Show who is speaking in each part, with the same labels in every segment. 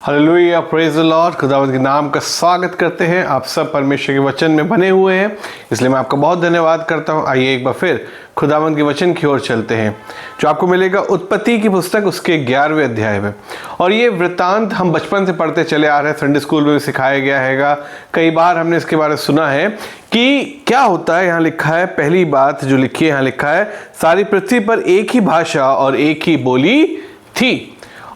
Speaker 1: Hallelujah, praise the Lord. खुदावंद के नाम का स्वागत करते हैं। आप सब परमेश्वर के वचन में बने हुए हैं, इसलिए मैं आपका बहुत धन्यवाद करता हूं। आइए एक बार फिर खुदावंद के वचन की ओर चलते हैं, जो आपको मिलेगा उत्पत्ति की पुस्तक उसके 11वें अध्याय में। और ये वृत्तांत हम बचपन से पढ़ते चले आ रहे हैं, संडे स्कूल में भी सिखाया गया हैगा, कई बार हमने इसके बारे में सुना है कि क्या होता है। यहाँ लिखा है, पहली बात जो लिखी है यहाँ लिखा है, सारी पृथ्वी पर एक ही भाषा और एक ही बोली थी।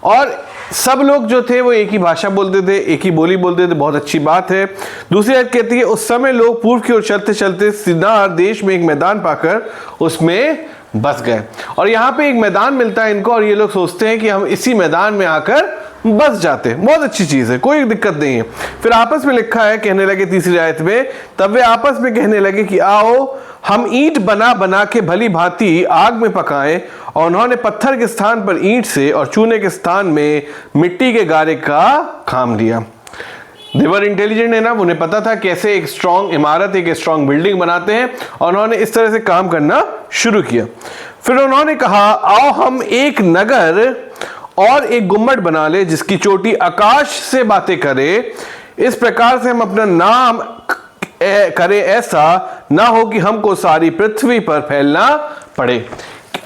Speaker 1: और सब लोग जो थे वो एक ही भाषा बोलते थे, एक ही बोली बोलते थे। बहुत अच्छी बात है। दूसरी बात कहती है, उस समय लोग पूर्व की ओर चलते चलते सिनार देश में एक मैदान पाकर उसमें बस गए। और यहाँ पे एक मैदान मिलता है इनको, और ये लोग सोचते हैं कि हम इसी मैदान में आकर बस जाते हैं। बहुत अच्छी चीज़ है, कोई दिक्कत नहीं है। फिर आपस में लिखा है, कहने लगे तीसरी आयत में, तब वे आपस में कहने लगे कि आओ हम ईंट बना बना के भली भांति आग में पकाएं। और उन्होंने पत्थर के स्थान पर ईंट से और चूने के स्थान में मिट्टी के गारे का काम लिया। देवर इंटेलिजेंट है ना, उन्हें पता था कैसे एक स्ट्रॉन्ग इमारत, एक स्ट्रॉन्ग बिल्डिंग बनाते हैं, और उन्होंने इस तरह से काम करना शुरू किया। फिर उन्होंने कहा, आओ हम एक नगर और एक गुम्मट बना ले जिसकी चोटी आकाश से बातें करे। इस प्रकार से हम अपना नाम करे, ऐसा ना हो कि हमको सारी पृथ्वी पर फैलना पड़े।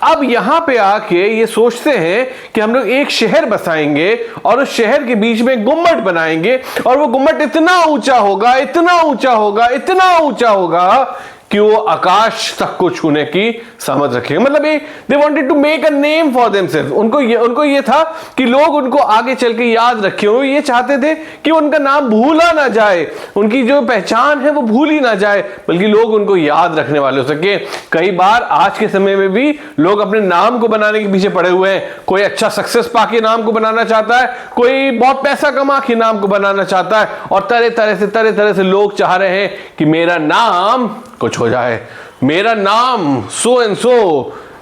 Speaker 1: अब यहां पे आके ये सोचते हैं कि हम लोग एक शहर बसाएंगे और उस शहर के बीच में गुम्मट बनाएंगे, और वो गुम्मट इतना ऊंचा होगा, इतना ऊंचा होगा, इतना ऊंचा होगा कि वो आकाश तक को छूने की समझ रखेंगे। मतलब they wanted to make a name for themselves. उनको ये था कि लोग उनको आगे चल के याद रखें। वो ये चाहते थे कि उनका नाम भूला ना जाए, उनकी जो पहचान है वो भूली ना जाए, बल्कि लोग उनको याद रखने वाले हो सके। कई बार आज के समय में भी लोग अपने नाम को बनाने के पीछे पड़े हुए हैं। कोई अच्छा सक्सेस पाके नाम को बनाना चाहता है, कोई बहुत पैसा कमा के नाम को बनाना चाहता है, और तरह तरह से लोग चाह रहे हैं कि मेरा नाम कुछ हो जाए, मेरा नाम सो एंड सो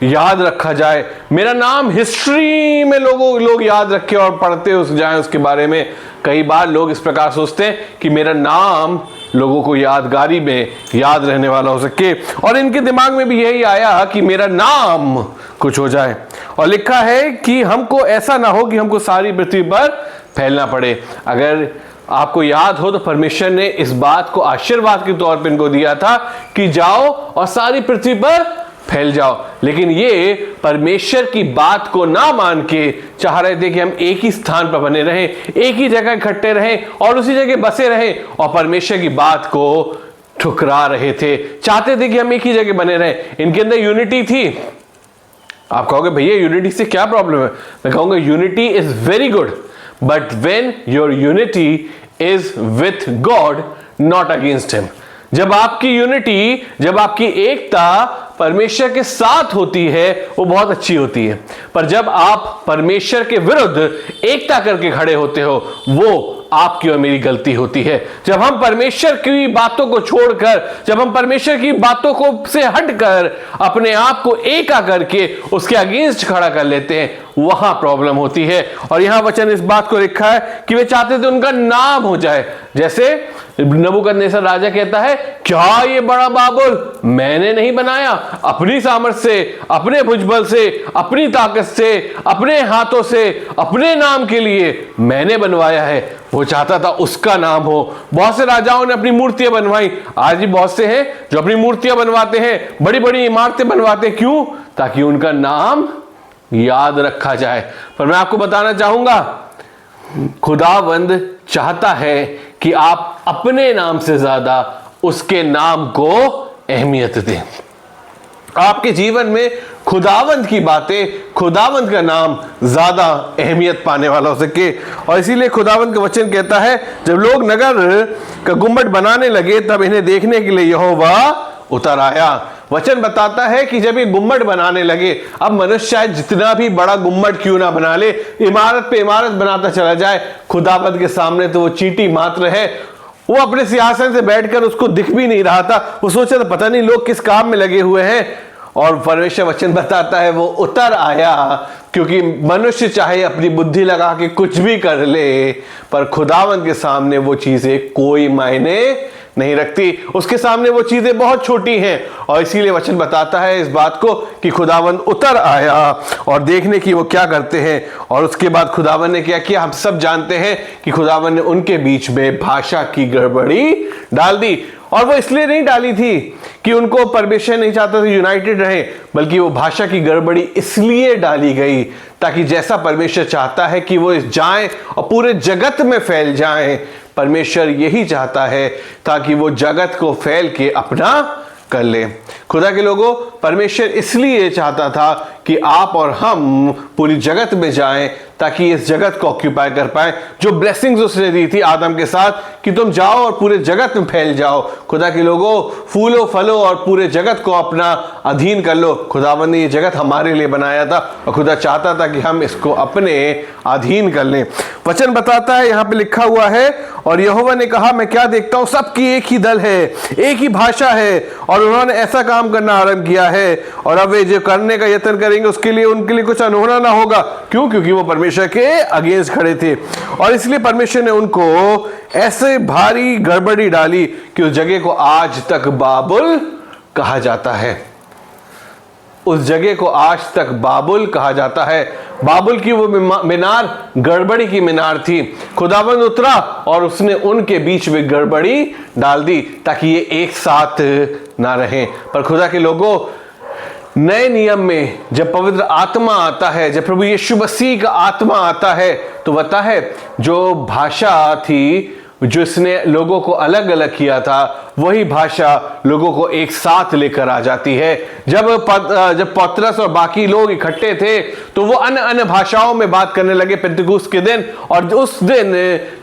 Speaker 1: याद रखा जाए, मेरा नाम हिस्ट्री में लोग याद रखें और पढ़ते जाएं उसके बारे में। कई बार लोग इस प्रकार सोचते हैं कि मेरा नाम लोगों को यादगारी में याद रहने वाला हो सके, और इनके दिमाग में भी यही आया कि मेरा नाम कुछ हो जाए। और लिखा है कि हमको ऐसा ना हो कि हमको सारी पृथ्वी पर फैलना पड़े। अगर आपको याद हो तो परमेश्वर ने इस बात को आशीर्वाद के तौर पर इनको दिया था कि जाओ और सारी पृथ्वी पर फैल जाओ। लेकिन ये परमेश्वर की बात को ना मान के चाह रहे थे कि हम एक ही स्थान पर बने रहें, एक ही जगह इकट्ठे रहें और उसी जगह बसे रहें, और परमेश्वर की बात को ठुकरा रहे थे। चाहते थे कि हम एक ही जगह बने रहें। इनके अंदर यूनिटी थी। आप कहोगे भैया यूनिटी से क्या प्रॉब्लम है? मैं कहूंगा unity is very good, but when your unity is with God, not against him. जब आपकी यूनिटी, जब आपकी एकता परमेश्वर के साथ होती है वो बहुत अच्छी होती है, पर जब आप परमेश्वर के विरुद्ध एकता करके खड़े होते हो वो आपकी और मेरी गलती होती है। जब हम परमेश्वर की बातों को छोड़कर, जब हम परमेश्वर की बातों को से हटकर अपने आप को एका करके उसके अगेंस्ट खड़ा कर लेते हैं, वहां प्रॉब्लम होती है। और यहां वचन इस बात को लिखा है कि वे चाहते थे उनका नाम हो जाए। जैसे नबूकदनेस्सर राजा कहता है, क्या ये बड़ा बाबुल मैंने नहीं बनाया? अपनी सामर्थ से, अपने भुजबल से, अपनी ताकत से, अपने हाथों से, अपने नाम के लिए मैंने बनवाया है। वो चाहता था उसका नाम हो। बहुत से राजाओं ने अपनी मूर्तियां बनवाई। आज भी बहुत से हैं जो अपनी मूर्तियां बनवाते हैं, बड़ी बड़ी इमारतें बनवाते हैं। क्यों? ताकि उनका नाम याद रखा जाए। पर मैं आपको बताना चाहूंगा, खुदावंद चाहता है कि आप अपने नाम से ज्यादा उसके नाम को अहमियत दें। आपके जीवन में खुदावंद की बातें, खुदावंद का नाम ज्यादा अहमियत पाने वाला हो सके। और इसीलिए खुदावंद का वचन कहता है, जब लोग नगर का गुम्मट बनाने लगे तब इन्हें देखने के लिए यहोवा उतर आया। वचन बताता है कि जब ये गुम्मट बनाने लगे, अब मनुष्य शायद जितना भी बड़ा गुम्मट क्यों ना बना ले, इमारत पे इमारत बनाता चला जाए, खुदावंद के सामने तो वो चींटी मात्र है। वो अपने सिंहासन से बैठकर उसको दिख भी नहीं रहा था। वो सोचा था पता नहीं लोग किस काम में लगे हुए हैं, और परमेश्वर वचन बताता है वो उतर आया। क्योंकि मनुष्य चाहे अपनी बुद्धि लगा के कुछ भी कर ले, पर खुदावंद के सामने वो चीजें कोई मायने नहीं रखती, उसके सामने वो चीजें बहुत छोटी हैं। और इसीलिए वचन बताता है इस बात को कि खुदावंद उतर आया और देखने की वो क्या करते हैं। और उसके बाद खुदावंद ने क्या किया, हम सब जानते हैं कि खुदावंद ने उनके बीच में भाषा की गड़बड़ी डाल दी। और वो इसलिए नहीं डाली थी कि उनको परमेश्वर नहीं चाहता था यूनाइटेड रहे, बल्कि वो भाषा की गड़बड़ी इसलिए डाली गई ताकि जैसा परमेश्वर चाहता है कि वो जाएं और पूरे जगत में फैल जाएं, परमेश्वर यही चाहता है ताकि वो जगत को फैल के अपना कर ले। खुदा के लोगों, परमेश्वर इसलिए चाहता था कि आप और हम पूरी जगत में जाएं ताकि इस जगत को ऑक्यूपाई कर पाए। जो ब्लेसिंग्स उसने दी थी आदम के साथ कि तुम जाओ और पूरे जगत में फैल जाओ, खुदा के लोगों, फूलो फलो और पूरे जगत को अपना अधीन कर लो। खुदावंद ने ये जगत हमारे लिए बनाया था और खुदा चाहता था कि हम इसको अपने अधीन कर लें। वचन बताता है, यहाँ पे लिखा हुआ है, और यहोवा ने कहा, मैं क्या देखता हूँ, सबकी एक ही दल है, एक ही भाषा है, और उन्होंने ऐसा काम करना आरंभ किया है। और अब वे जो करने का यत्न करेंगे उसके लिए उनके लिए कुछ अनहोना ना होगा। क्यों? क्योंकि वो परमेश्वर के अगेंस्ट खड़े थे। और इसलिए परमेश्वर ने उनको ऐसे भारी गड़बड़ी डाली कि उस जगह को आज तक बाबुल कहा जाता है। उस जगह को आज तक बाबुल कहा जाता है। बाबुल की वो मीनार गड़बड़ी की मीनार थी। खुदावंद उतरा और उसने उनके बीच में गड़बड़ी डाल दी ताकि ये एक साथ ना रहें। पर खुदा के लोगों, नए नियम में जब पवित्र आत्मा आता है, जब प्रभु यीशु मसीह का आत्मा आता है, तो पता है जो भाषा थी जो इसने लोगों को अलग अलग किया था, वही भाषा लोगों को एक साथ लेकर आ जाती है। जब पतरस और बाकी लोग इकट्ठे थे तो वो अन्य अन्य भाषाओं में बात करने लगे पेंतिकुस्त के दिन, और उस दिन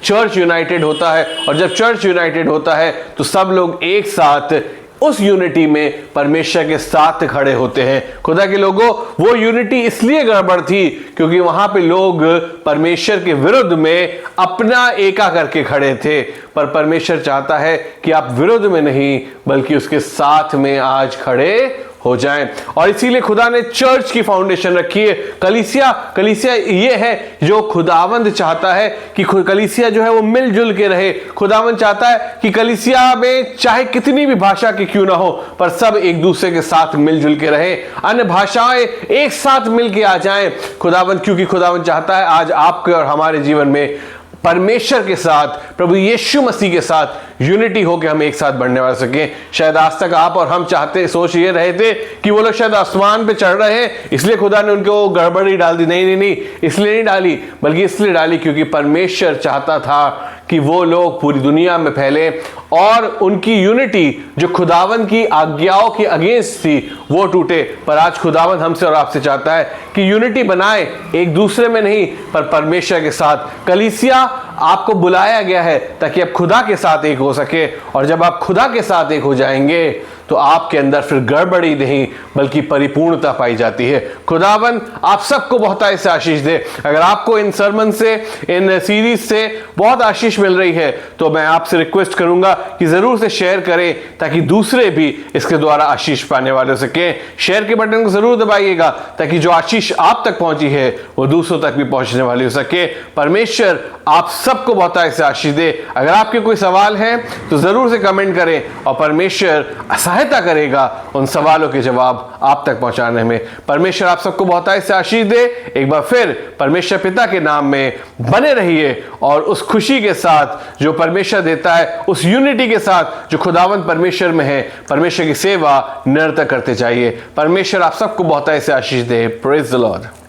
Speaker 1: चर्च यूनाइटेड होता है। और जब चर्च यूनाइटेड होता है तो सब लोग एक साथ उस यूनिटी में परमेश्वर के साथ खड़े होते हैं। खुदा के लोगों, वो यूनिटी इसलिए गड़बड़ थी क्योंकि वहां पे लोग परमेश्वर के विरुद्ध में अपना एका करके खड़े थे। पर परमेश्वर चाहता है कि आप विरुद्ध में नहीं बल्कि उसके साथ में आज खड़े हो जाएं। और इसीलिए खुदा ने चर्च की फाउंडेशन रखी है। कलीसिया ये है जो खुदावंद चाहता है कि कलीसिया जो है वो मिलजुल के रहे। खुदावंद चाहता है कि कलीसिया में चाहे कितनी भी भाषा की क्यों ना हो, पर सब एक दूसरे के साथ मिलजुल के रहे, अन्य भाषाएं एक साथ मिल के आ जाएं। खुदावंद, क्योंकि खुदावंद चाहता है आज आपके और हमारे जीवन में परमेश्वर के साथ, प्रभु यीशु मसीह के साथ यूनिटी होकर हम एक साथ बढ़ने वाले सकें। शायद आज तक आप और हम सोच ये रहे थे कि वो लोग शायद आसमान पे चढ़ रहे हैं, इसलिए खुदा ने उनको गड़बड़ी डाल दी। नहीं, इसलिए नहीं डाली, बल्कि इसलिए डाली क्योंकि परमेश्वर चाहता था कि वो लोग पूरी दुनिया में फैले और उनकी यूनिटी जो खुदावंद की आज्ञाओं की अगेंस्ट थी वो टूटे। पर आज खुदावंद हमसे और आपसे चाहता है कि यूनिटी बनाए, एक दूसरे में नहीं पर परमेश्वर के साथ। कलीसिया आपको बुलाया गया है ताकि आप खुदा के साथ एक हो सके, और जब आप खुदा के साथ एक हो जाएंगे तो आपके अंदर फिर गड़बड़ी नहीं बल्कि परिपूर्णता पाई जाती है। खुदावन आप सबको बहुत से आशीष दे। अगर आपको इन सरमन से, इन सीरीज से बहुत आशीष मिल रही है तो मैं आपसे रिक्वेस्ट करूंगा कि जरूर से शेयर करें ताकि दूसरे भी इसके द्वारा आशीष पाने वाले हो सके। शेयर के बटन को जरूर दबाइएगा ताकि जो आशीष आप तक पहुंची है वो दूसरों तक भी पहुंचने वाली हो सके। परमेश्वर आप सबको बहुत से आशीष दे। अगर आपके कोई सवाल है तो जरूर से कमेंट करें और परमेश्वर सहायता करेगा उन सवालों के जवाब आप तक पहुंचाने में। परमेश्वर आप सबको बहुत से आशीष दे। एक बार फिर परमेश्वर पिता के नाम में बने रहिए और उस खुशी के साथ जो परमेश्वर देता है, उस यूनिटी के साथ जो खुदावंद परमेश्वर में है, परमेश्वर की सेवा निरंतर करते जाइए। परमेश्वर आप सबको बहुत से आशीष दे। Praise the Lord.